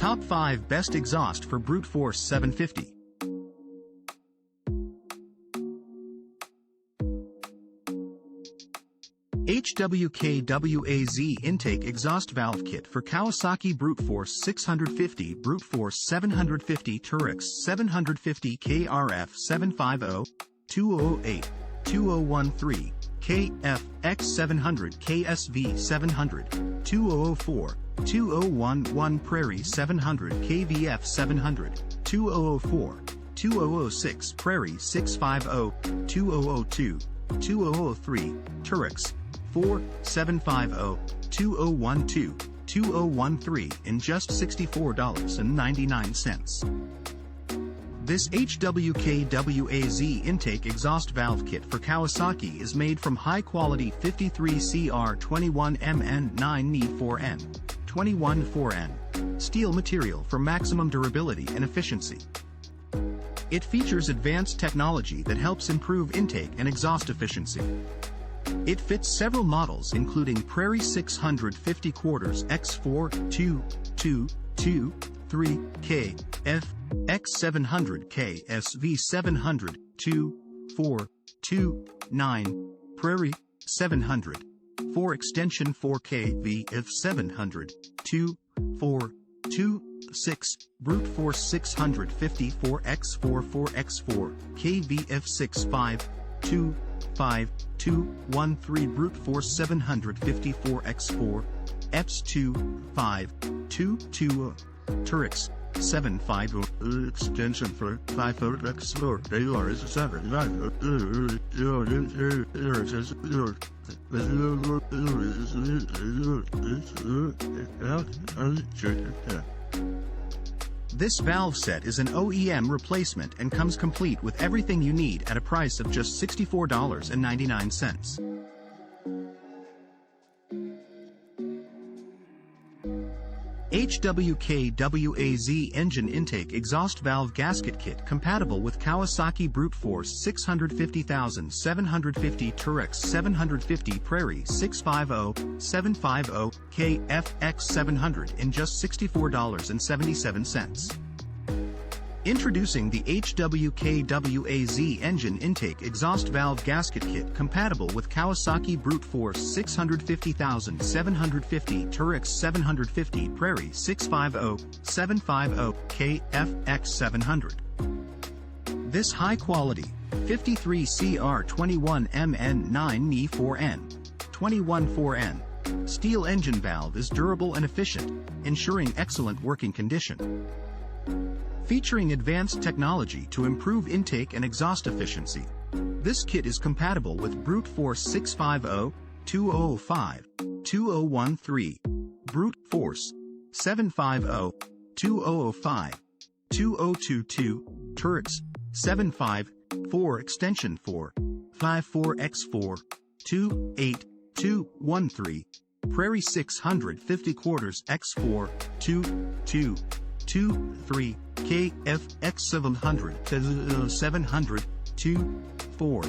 Top 5 Best Exhaust for Brute Force 750. HWK-WAZ Intake Exhaust Valve Kit for Kawasaki Brute Force 650, Brute Force 750, Teryx 750, KRF 750, 2008, 2013, KFX 700, KSV 700, 2004, 2011, Prairie 700, KVF 700, 2004, 2006, Prairie 650, 2002, 2003, Teryx 4750, 2012, 2013 in just $64.99. This HWK-WAZ intake exhaust valve kit for Kawasaki is made from high-quality 53CR21MN9Ni4N, 21-4N steel material for maximum durability and efficiency. It features advanced technology that helps improve intake and exhaust efficiency. It fits several models including Prairie 650 quarters X4, 2, 2, 2, 3, K, F, X700 K, SV 700, 2, 4, 2, 9, Prairie 700, 4 extension 4K VF 700, 2, 4, 2, 6, Brute Force 650 4x4 4x4, KVF 65, 2, 5, 2, 1, 3, Brute Force 754 x4, EPS 2, 5, 2, 2, Teryx 750, extension for 5x4, AR 7. This valve set is an OEM replacement and comes complete with everything you need at a price of just $64.99. HWK-WAZ Engine Intake Exhaust Valve Gasket Kit compatible with Kawasaki Brute Force 650,750, Teryx 750, Prairie 650, 750, KFX 700 in just $64.77. Introducing the HWK-WAZ Engine Intake Exhaust Valve Gasket Kit compatible with Kawasaki Brute Force 650,750, Teryx 750, Prairie 650, 750, KFX 700. This high-quality 53CR21MN9Ni4N, 21-4N steel engine valve is durable and efficient, ensuring excellent working condition. Featuring advanced technology to improve intake and exhaust efficiency, this kit is compatible with Brute Force 650, 2005, 2013, Brute Force 750, 2005, 2022, Teryx 75, 4 extension 4, 54x4, 28213, Prairie 650 quarters x4, 2, 2, 2, 3, KFX 700, 700, 2, 4,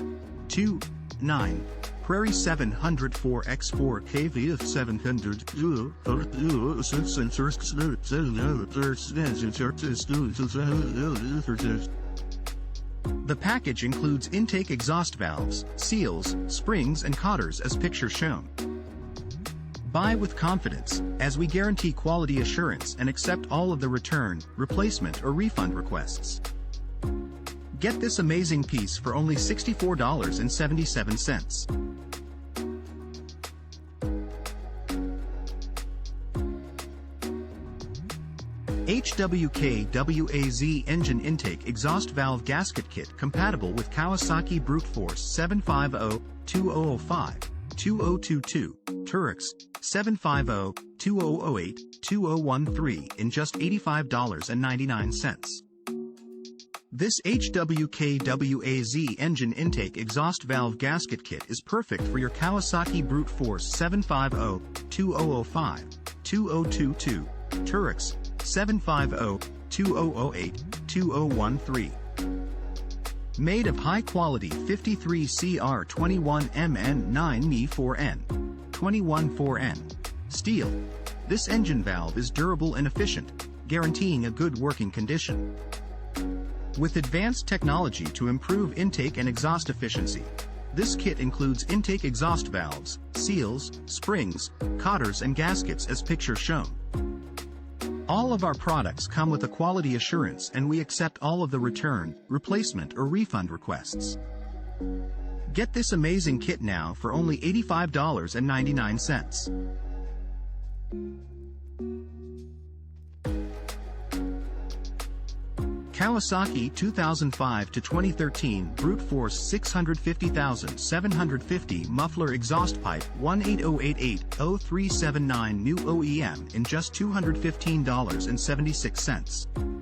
2, 9, Prairie 700 4x4 KVF 700, The package includes intake exhaust valves, seals, springs and cotters as picture shown. Buy with confidence, as we guarantee quality assurance and accept all of the return, replacement or refund requests. Get this amazing piece for only $64.77. HWK-WAZ Engine Intake Exhaust Valve Gasket Kit compatible with Kawasaki Brute Force 750, 2005, 2022, Teryx 750, 2008, 2013 in just $85.99. This HWK-WAZ Engine Intake Exhaust Valve Gasket Kit is perfect for your Kawasaki Brute Force 750, 2005, 2022, Teryx 750, 2008, 2013. Made of high-quality 53CR21MN9Ni4N, 21-4N steel, this engine valve is durable and efficient, guaranteeing a good working condition. With advanced technology to improve intake and exhaust efficiency, this kit includes intake exhaust valves, seals, springs, cotters and gaskets as picture shown. All of our products come with a quality assurance and we accept all of the return, replacement or refund requests. Get this amazing kit now for only $85.99. Kawasaki 2005 to 2013 Brute Force 650,750 Muffler Exhaust Pipe 18088-0379 New OEM in just $215.76.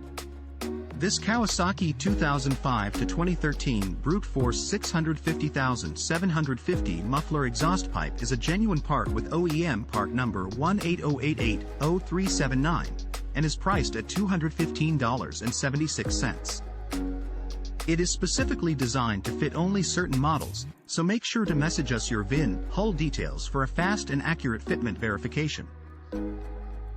This Kawasaki 2005 to 2013 Brute Force 650,750 Muffler Exhaust Pipe is a genuine part with OEM part number 18088-0379. And is priced at $215.76. It is specifically designed to fit only certain models, so make sure to message us your VIN, hull details for a fast and accurate fitment verification.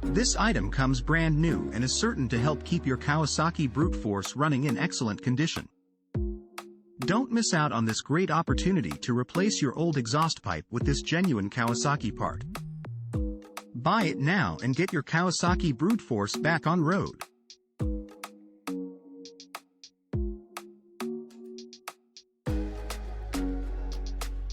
This item comes brand new and is certain to help keep your Kawasaki Brute Force running in excellent condition. Don't miss out on this great opportunity to replace your old exhaust pipe with this genuine Kawasaki part. Buy it now and get your Kawasaki Brute Force back on road.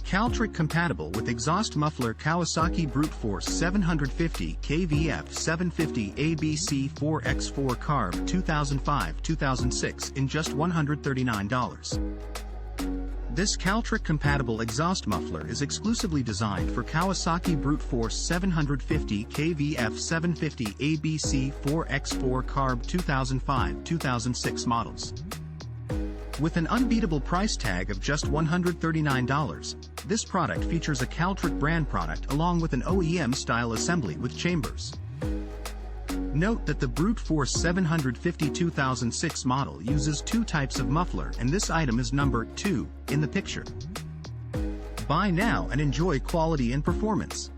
Caltric compatible with exhaust muffler Kawasaki Brute Force 750 kVF 750 ABC 4x4 Carb 2005-2006 in just $139. This Caltric compatible exhaust muffler is exclusively designed for Kawasaki Brute Force 750 kVF 750 ABC 4x4 Carb 2005-2006 models. With an unbeatable price tag of just $139, this product features a Caltric brand product along with an OEM-style assembly with chambers. Note that the Brute Force 750 2006 model uses two types of muffler and this item is number 2 in the picture. Buy now and enjoy quality and performance.